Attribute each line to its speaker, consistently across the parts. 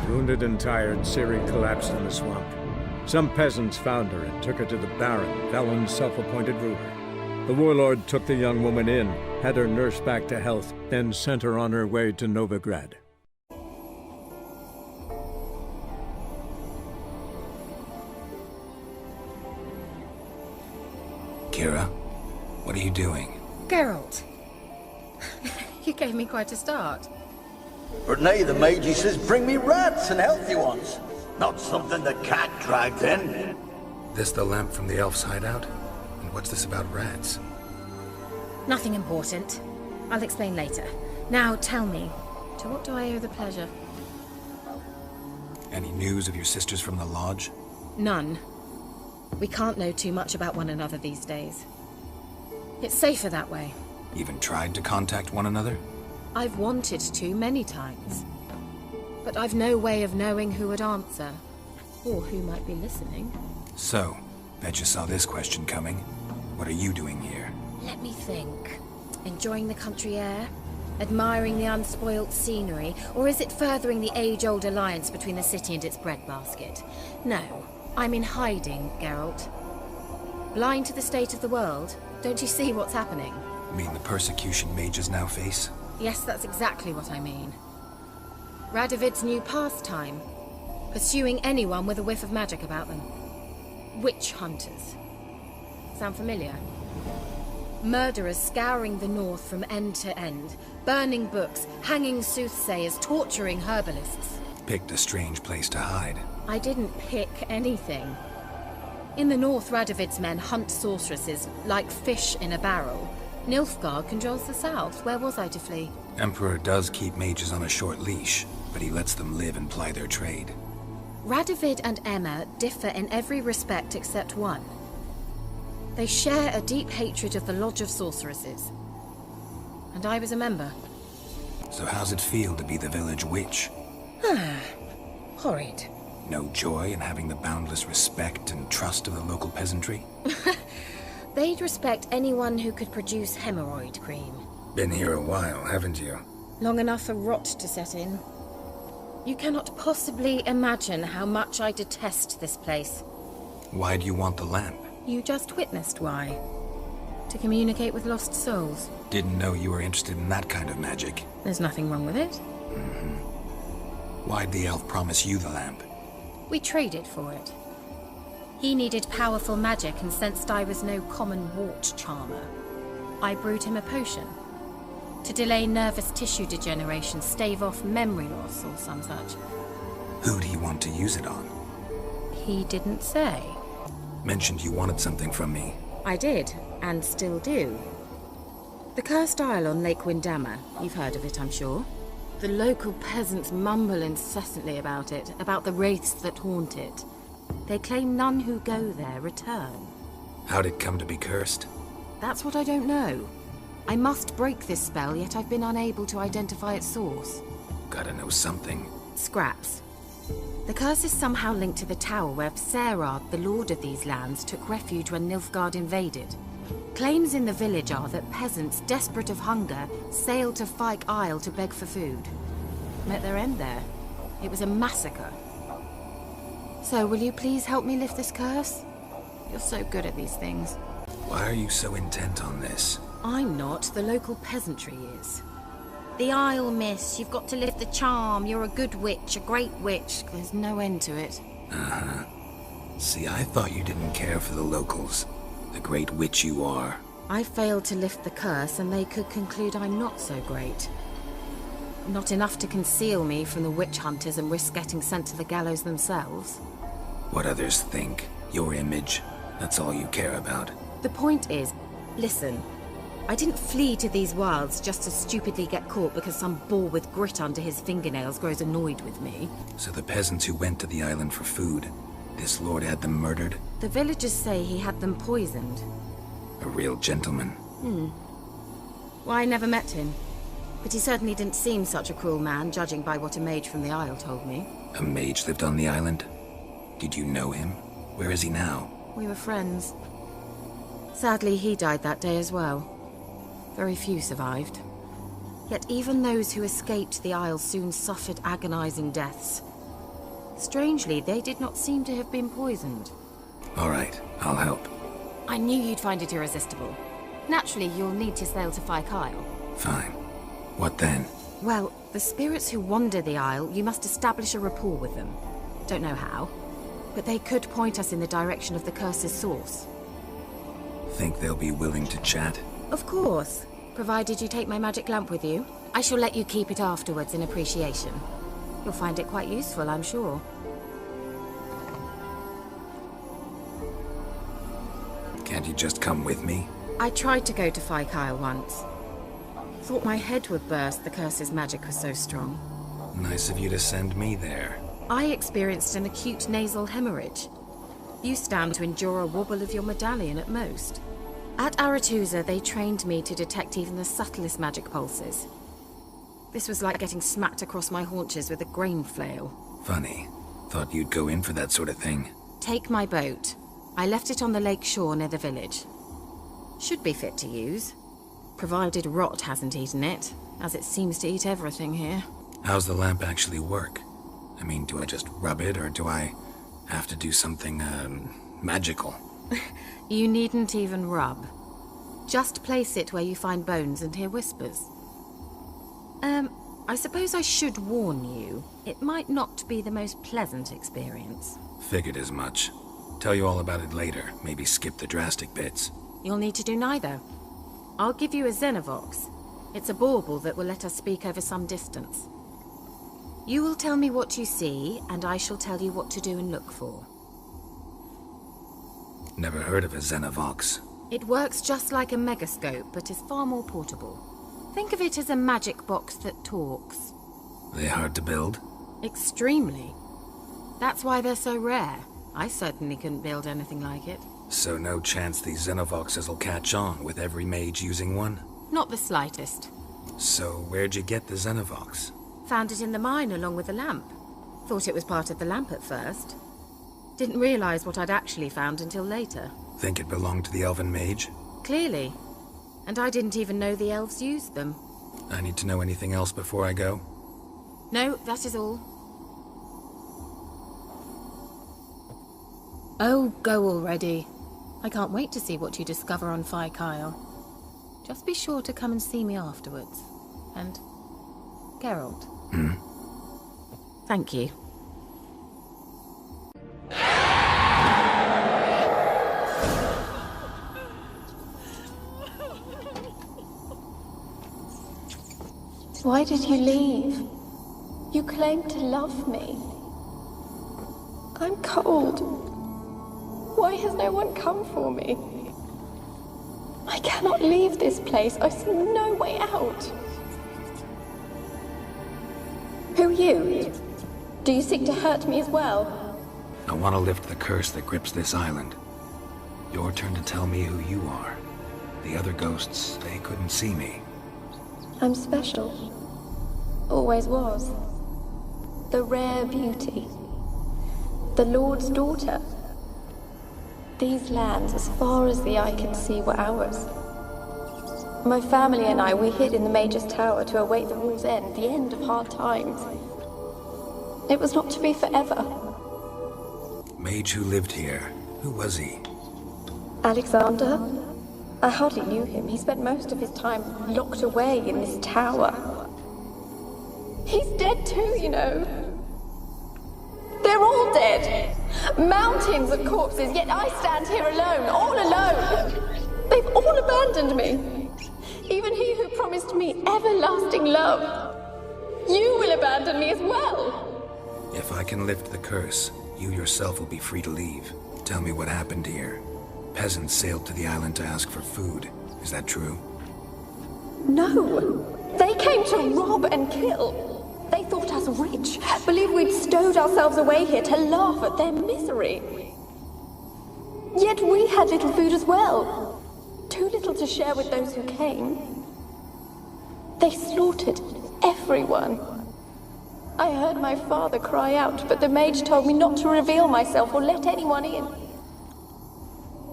Speaker 1: Wounded and tired, Ciri collapsed in the swamp. Some peasants found her and took her to the Baron, Velen's self-appointed ruler. The warlord took the young woman in, had her nursed back to health, then sent her on her way to Novigrad.
Speaker 2: Kira, what are you doing?
Speaker 3: Geralt. You gave me quite a start.
Speaker 4: But now the mage says bring me rats and healthy ones. Not something the cat dragged in.
Speaker 2: This the lamp from the elf's hideout? And what's this about rats?
Speaker 3: Nothing important. I'll explain later. Now tell me, to what do I owe the pleasure?
Speaker 2: Any news of your sisters from the lodge?
Speaker 3: None. We can't know too much about one another these days. It's safer that way.
Speaker 2: Even tried to contact one another?
Speaker 3: I've wanted to many times. But I've no way of knowing who would answer, or who might be listening.
Speaker 2: So, bet you saw this question coming. What are you doing here?
Speaker 3: Let me think. Enjoying the country air? Admiring the unspoilt scenery? Or is it furthering the age-old alliance between the city and its breadbasket? No, I'm in hiding, Geralt. Blind to the state of the world? Don't you see what's happening?
Speaker 2: You mean the persecution mages now face?
Speaker 3: Yes, that's exactly what I mean. Radovid's new pastime. Pursuing anyone with a whiff of magic about them. Witch hunters. Sound familiar? Murderers scouring the north from end to end. Burning books, hanging soothsayers, torturing herbalists.
Speaker 2: Picked a strange place to hide.
Speaker 3: I didn't pick anything. In the north, Radovid's men hunt sorceresses like fish in a barrel. Nilfgaard controls the south. Where was I to flee?
Speaker 2: Emperor does keep mages on a short leash, but he lets them live and ply their trade.
Speaker 3: Radovid and Emma differ in every respect except one. They share a deep hatred of the Lodge of Sorceresses. And I was a member.
Speaker 2: So how's it feel to be the village witch?
Speaker 3: Horrid.
Speaker 2: No joy in having the boundless respect and trust of the local peasantry?
Speaker 3: They'd respect anyone who could produce hemorrhoid cream.
Speaker 2: Been here a while, haven't you?
Speaker 3: Long enough for rot to set in. You cannot possibly imagine how much I detest this place.
Speaker 2: Why do you want the lamp?
Speaker 3: You just witnessed why. To communicate with lost souls.
Speaker 2: Didn't know you were interested in that kind of magic.
Speaker 3: There's nothing wrong with it.
Speaker 2: Why'd the elf promise you the lamp?
Speaker 3: We traded for it. He needed powerful magic and sensed I was no common wart charmer. I brewed him a potion. To delay nervous tissue degeneration, stave off memory loss or some such.
Speaker 2: Who'd he want to use it on?
Speaker 3: He didn't say.
Speaker 2: Mentioned you wanted something from me.
Speaker 3: I did, and still do. The Cursed Isle on Lake Windammer. You've heard of it, I'm sure. The local peasants mumble incessantly about it, about the wraiths that haunt it. They claim none who go there return.
Speaker 2: How'd it come to be cursed?
Speaker 3: That's what I don't know. I must break this spell, yet I've been unable to identify its source.
Speaker 2: Gotta know something.
Speaker 3: Scraps. The curse is somehow linked to the tower where Serad, the lord of these lands, took refuge when Nilfgaard invaded. Claims in the village are that peasants, desperate of hunger, sailed to Fyke Isle to beg for food. Met their end there. It was a massacre. So, will you please help me lift this curse? You're so good at these things.
Speaker 2: Why are you so intent on this?
Speaker 3: I'm not. The local peasantry is. The Isle, miss. You've got to lift the charm. You're a good witch, a great witch. There's no end to it.
Speaker 2: Uh-huh. See, I thought you didn't care for the locals. The great witch you are.
Speaker 3: I failed to lift the curse, and they could conclude I'm not so great. Not enough to conceal me from the witch hunters and risk getting sent to the gallows themselves.
Speaker 2: What others think, your image, that's all you care about.
Speaker 3: The point is, listen, I didn't flee to these wilds just to stupidly get caught because some boar with grit under his fingernails grows annoyed with me.
Speaker 2: So the peasants who went to the island for food, this lord had them murdered?
Speaker 3: The villagers say he had them poisoned.
Speaker 2: A real gentleman.
Speaker 3: Well, I never met him. But he certainly didn't seem such a cruel man, judging by what a mage from the Isle told me.
Speaker 2: A mage lived on the island? Did you know him? Where is he now?
Speaker 3: We were friends. Sadly, he died that day as well. Very few survived. Yet even those who escaped the Isle soon suffered agonizing deaths. Strangely, they did not seem to have been poisoned.
Speaker 2: All right, I'll help.
Speaker 3: I knew you'd find it irresistible. Naturally, you'll need to sail to Phi Kyle.
Speaker 2: Fine. What then?
Speaker 3: Well, the spirits who wander the Isle, you must establish a rapport with them. Don't know how, but they could point us in the direction of the curse's source.
Speaker 2: Think they'll be willing to chat?
Speaker 3: Of course, provided you take my magic lamp with you. I shall let you keep it afterwards in appreciation. You'll find it quite useful, I'm sure.
Speaker 2: Can't you just come with me?
Speaker 3: I tried to go to Phi Kyle once. Thought my head would burst, the curse's magic was so strong.
Speaker 2: Nice of you to send me there.
Speaker 3: I experienced an acute nasal hemorrhage. You stand to endure a wobble of your medallion at most. At Aretusa, they trained me to detect even the subtlest magic pulses. This was like getting smacked across my haunches with a grain flail.
Speaker 2: Funny. Thought you'd go in for that sort of thing.
Speaker 3: Take my boat. I left it on the lake shore near the village. Should be fit to use. Provided rot hasn't eaten it, as it seems to eat everything here.
Speaker 2: How's the lamp actually work? I mean, do I just rub it, or do I have to do something, magical?
Speaker 3: You needn't even rub. Just place it where you find bones and hear whispers. I suppose I should warn you. It might not be the most pleasant experience.
Speaker 2: Figured as much. Tell you all about it later. Maybe skip the drastic bits.
Speaker 3: You'll need to do neither. I'll give you a Xenovox. It's a bauble that will let us speak over some distance. You will tell me what you see, and I shall tell you what to do and look for.
Speaker 2: Never heard of a Xenovox.
Speaker 3: It works just like a megascope, but is far more portable. Think of it as a magic box that talks.
Speaker 2: They hard to build?
Speaker 3: Extremely. That's why they're so rare. I certainly couldn't build anything like it.
Speaker 2: So no chance these Xenovoxes will catch on with every mage using one?
Speaker 3: Not the slightest.
Speaker 2: So where'd you get the Xenovox?
Speaker 3: Found it in the mine along with the lamp. Thought it was part of the lamp at first. Didn't realize what I'd actually found until later.
Speaker 2: Think it belonged to the elven mage?
Speaker 3: Clearly. And I didn't even know the elves used them.
Speaker 2: I need to know anything else before I go?
Speaker 3: No, that is all. Oh, go already. I can't wait to see what you discover on Phi Kyle. Just be sure to come and see me afterwards. And Geralt. Thank you.
Speaker 5: Why did you leave? You claimed to love me. I'm cold. Why has no one come for me? I cannot leave this place. I see no way out. Who are you? Do you seek to hurt me as well?
Speaker 2: I want to lift the curse that grips this island. Your turn to tell me who you are. The other ghosts, they couldn't see me.
Speaker 5: I'm special. Always was. The rare beauty. The Lord's daughter. These lands, as far as the eye can see, were ours. My family and I, we hid in the Mage's Tower to await the war's end, the end of hard times. It was not to be forever.
Speaker 2: Mage who lived here, who was he?
Speaker 5: Alexander? I hardly knew him. He spent most of his time locked away in this tower. He's dead too, you know. They're all dead. Mountains of corpses, yet I stand here alone, all alone. They've all abandoned me. Even he who promised me everlasting love. You will abandon me as well.
Speaker 2: If I can lift the curse, you yourself will be free to leave. Tell me what happened here. Peasants sailed to the island to ask for food. Is that true?
Speaker 5: No. They came to rob and kill. They thought us rich, believed we'd stowed ourselves away here to laugh at their misery. Yet we had little food as well. Too little to share with those who came. They slaughtered everyone. I heard my father cry out, but the mage told me not to reveal myself or let anyone in.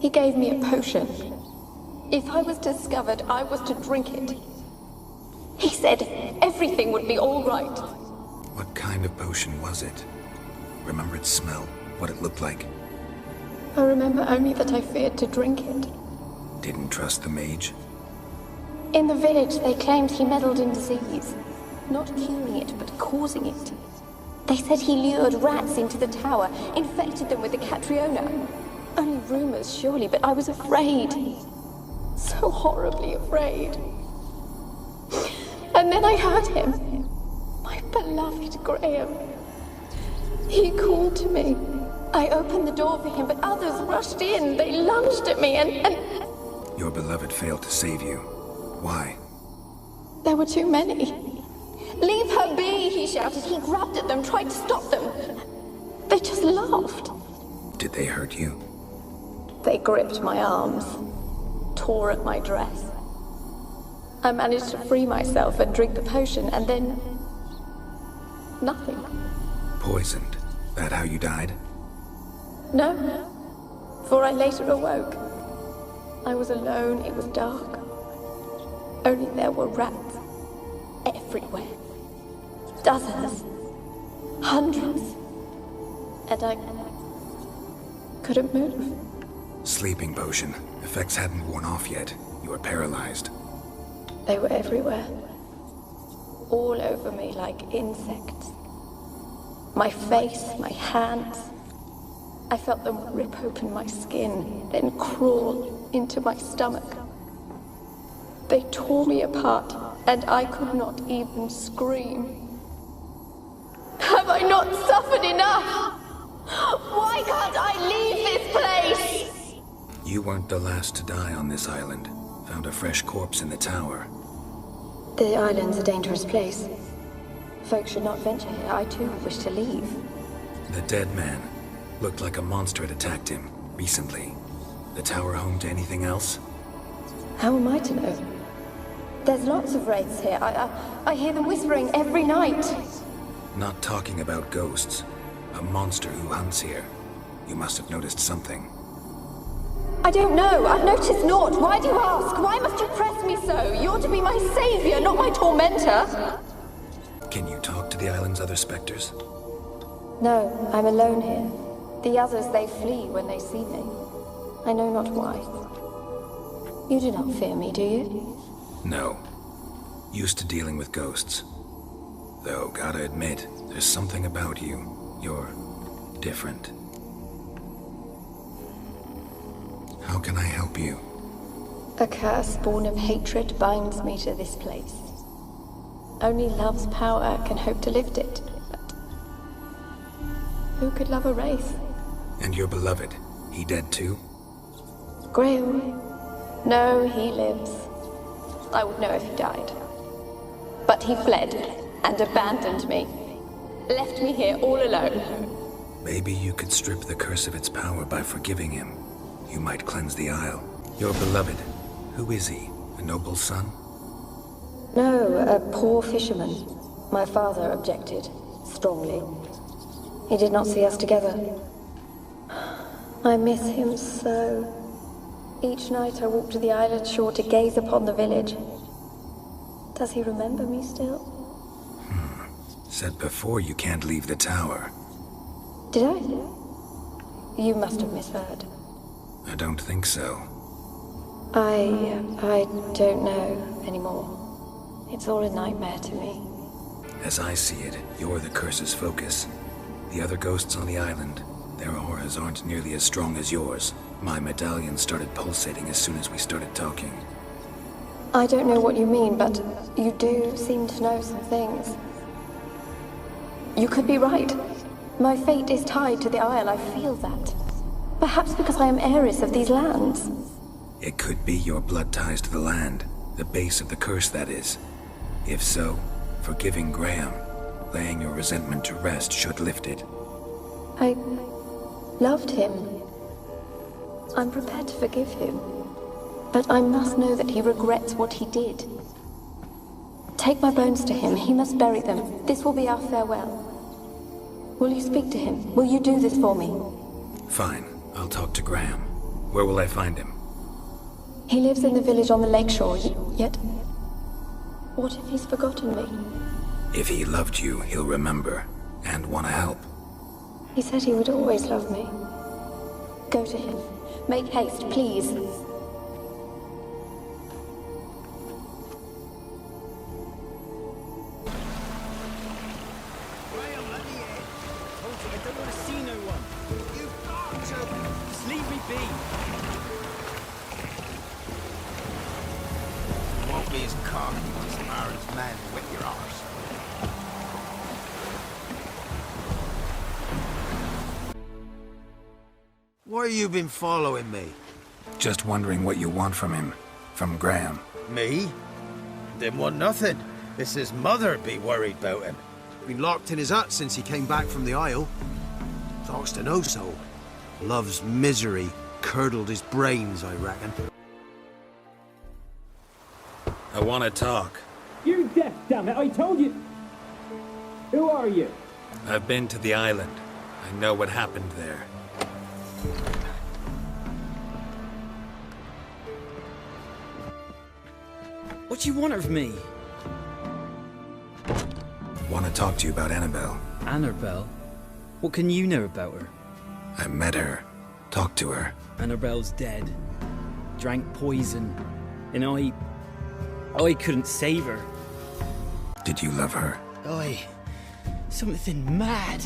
Speaker 5: He gave me a potion. If I was discovered, I was to drink it. He said everything would be all right.
Speaker 2: What kind of potion was it? Remember its smell? What it looked like?
Speaker 5: I remember only that I feared to drink it.
Speaker 2: Didn't trust the mage?
Speaker 5: In the village, they claimed he meddled in disease. Not curing it, but causing it. They said he lured rats into the tower, infected them with the Catriona. Only rumors, surely, but I was afraid. So horribly afraid. And then I heard him. My beloved Graham. He called to me. I opened the door for him, but others rushed in. They lunged at me and...
Speaker 2: Your beloved failed to save you. Why?
Speaker 5: There were too many. Leave her be, he shouted. He grabbed at them, tried to stop them. They just laughed.
Speaker 2: Did they hurt you?
Speaker 5: They gripped my arms, tore at my dress. I managed to free myself and drink the potion, and then... nothing.
Speaker 2: Poisoned? That how you died?
Speaker 5: No, for I later awoke. I was alone, it was dark. Only there were rats everywhere. Dozens. Hundreds. And I couldn't move.
Speaker 2: Sleeping potion. Effects hadn't worn off yet. You were paralyzed.
Speaker 5: They were everywhere. All over me like insects. My face, my hands. I felt them rip open my skin, then crawl into my stomach. They tore me apart, and I could not even scream. Have I not suffered enough? Why can't I leave this place?
Speaker 2: You weren't the last to die on this island. Found a fresh corpse in the tower.
Speaker 5: The island's a dangerous place. Folks should not venture here. I too wish to leave.
Speaker 2: The dead man. Looked like a monster had attacked him, recently. The tower home to anything else?
Speaker 5: How am I to know? There's lots of wraiths here. I hear them whispering every night.
Speaker 2: Not talking about ghosts. A monster who hunts here. You must have noticed something.
Speaker 5: I don't know. I've noticed naught. Why do you ask? Why must you press me so? You're to be my savior, not my tormentor.
Speaker 2: Can you talk to the island's other specters?
Speaker 5: No, I'm alone here. The others, they flee when they see me. I know not why. You do not fear me, do you?
Speaker 2: No. Used to dealing with ghosts. Though, gotta admit, there's something about you. You're different. How can I help you?
Speaker 5: A curse born of hatred binds me to this place. Only love's power can hope to lift it. But who could love a wraith?
Speaker 2: And your beloved, he dead too?
Speaker 5: Graham? No, he lives. I would know if he died. But he fled and abandoned me. Left me here all alone.
Speaker 2: Maybe you could strip the curse of its power by forgiving him. You might cleanse the Isle. Your beloved, who is he? A noble son?
Speaker 5: No, a poor fisherman. My father objected, strongly. He did not see us together. I miss him so. Each night I walk to the island shore to gaze upon the village. Does he remember me still?
Speaker 2: Said before you can't leave the tower.
Speaker 5: Did I? You must have misheard.
Speaker 2: I don't think so.
Speaker 5: I don't know anymore. It's all a nightmare to me.
Speaker 2: As I see it, you're the curse's focus. The other ghosts on the island, their auras aren't nearly as strong as yours. My medallion started pulsating as soon as we started talking.
Speaker 5: I don't know what you mean, but you do seem to know some things. You could be right. My fate is tied to the Isle, I feel that. Perhaps because I am heiress of these lands.
Speaker 2: It could be your blood ties to the land, the base of the curse, that is. If so, forgiving Graham, laying your resentment to rest should lift it.
Speaker 5: I loved him. I'm prepared to forgive him. But I must know that he regrets what he did. Take my bones to him. He must bury them. This will be our farewell. Will you speak to him? Will you do this for me?
Speaker 2: Fine. I'll talk to Graham. Where will I find him?
Speaker 5: He lives in the village on the lakeshore, yet... What if he's forgotten me?
Speaker 2: If he loved you, he'll remember, and want to help.
Speaker 5: He said he would always love me. Go to him. Make haste, please.
Speaker 6: Why you been following me?
Speaker 2: Just wondering what you want from him. From Graham.
Speaker 6: Me? Didn't want nothing. It's his mother be worried about him. Been locked in his hut since he came back from the Isle. Talks to no soul. Love's misery curdled his brains, I reckon. I want to talk.
Speaker 7: You're deaf, damn it! I told you! Who are you?
Speaker 2: I've been to the island. I know what happened there.
Speaker 7: What do you want of me?
Speaker 2: Want to talk to you about Annabelle.
Speaker 7: Annabelle? What can you know about her?
Speaker 2: I met her. Talked to her.
Speaker 7: Annabelle's dead. Drank poison. And I couldn't save her.
Speaker 2: Did you love her?
Speaker 7: Something mad.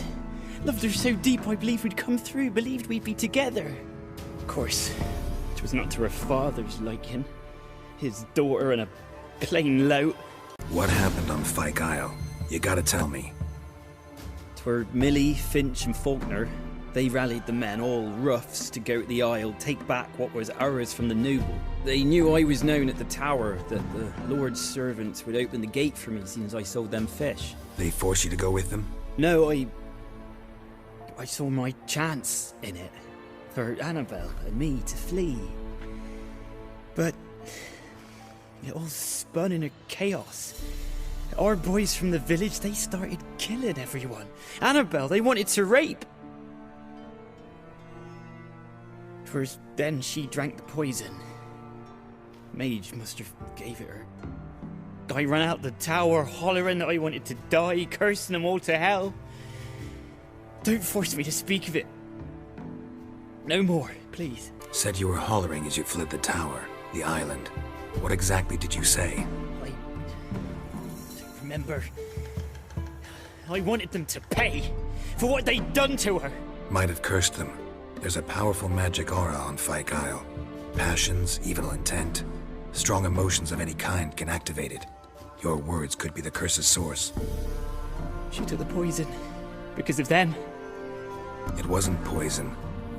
Speaker 7: Loved her so deep I believed we'd come through, believed we'd be together. Of course, it was not to her father's liking. His daughter and a plain lout.
Speaker 2: What happened on Fyke Isle? You gotta tell me.
Speaker 7: 'Twere Millie, Finch and Faulkner. They rallied the men, all roughs, to go to the Isle, take back what was ours from the noble. They knew I was known at the tower, that the Lord's servants would open the gate for me as soon as I sold them fish.
Speaker 2: They forced you to go with them?
Speaker 7: No, I saw my chance in it. For Annabelle and me to flee. But it all spun in a chaos. Our boys from the village, they started killing everyone. Annabelle, they wanted to rape. 'Twas then she drank the poison. Mage must have gave it her. I ran out the tower hollering that I wanted to die, cursing them all to hell. Don't force me to speak of it. No more, please.
Speaker 2: Said you were hollering as you fled the tower, the island. What exactly did you say?
Speaker 7: I don't remember. I wanted them to pay for what they'd done to her.
Speaker 2: Might have cursed them. There's a powerful magic aura on Fyke Isle. Passions, evil intent, strong emotions of any kind can activate it. Your words could be the curse's source.
Speaker 7: She took the poison because of them.
Speaker 2: It wasn't poison.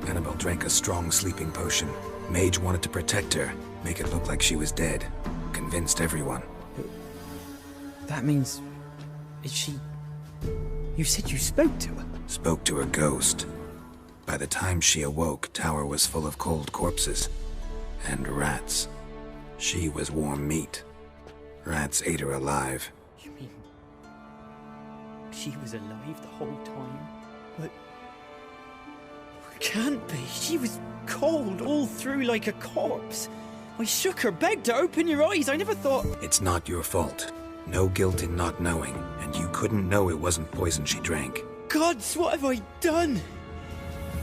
Speaker 2: Annabelle drank a strong sleeping potion. Mage wanted to protect her, make it look like she was dead. Convinced everyone.
Speaker 7: That means... is she... You said you spoke to her?
Speaker 2: Spoke to her ghost. By the time she awoke, tower was full of cold corpses. And rats. She was warm meat. Rats ate her alive.
Speaker 7: You mean... she was alive the whole time? But... can't be. She was cold all through like a corpse. I shook her, begged her, open your eyes. I never thought...
Speaker 2: It's not your fault. No guilt in not knowing, and you couldn't know it wasn't poison she drank.
Speaker 7: Gods, what have I done?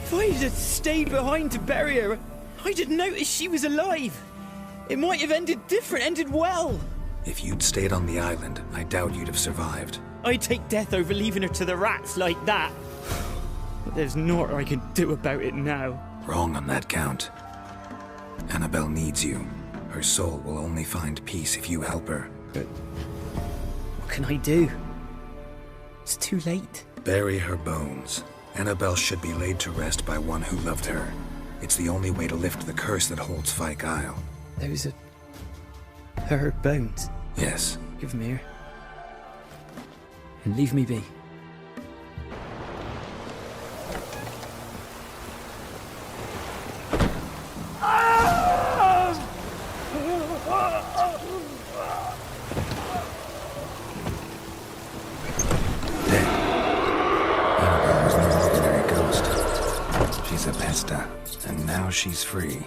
Speaker 7: If I had stayed behind to bury her, I'd have noticed she was alive. It might have ended different, ended well.
Speaker 2: If you'd stayed on the island, I doubt you'd have survived.
Speaker 7: I'd take death over leaving her to the rats like that. But there's naught I can do about it now.
Speaker 2: Wrong on that count. Annabelle needs you. Her soul will only find peace if you help her.
Speaker 7: But what can I do? It's too late.
Speaker 2: Bury her bones. Annabelle should be laid to rest by one who loved her. It's the only way to lift the curse that holds Fyke Isle.
Speaker 7: Those are... her bones.
Speaker 2: Yes.
Speaker 7: Give them here. And leave me be.
Speaker 2: She's a Bethesda, and now she's free.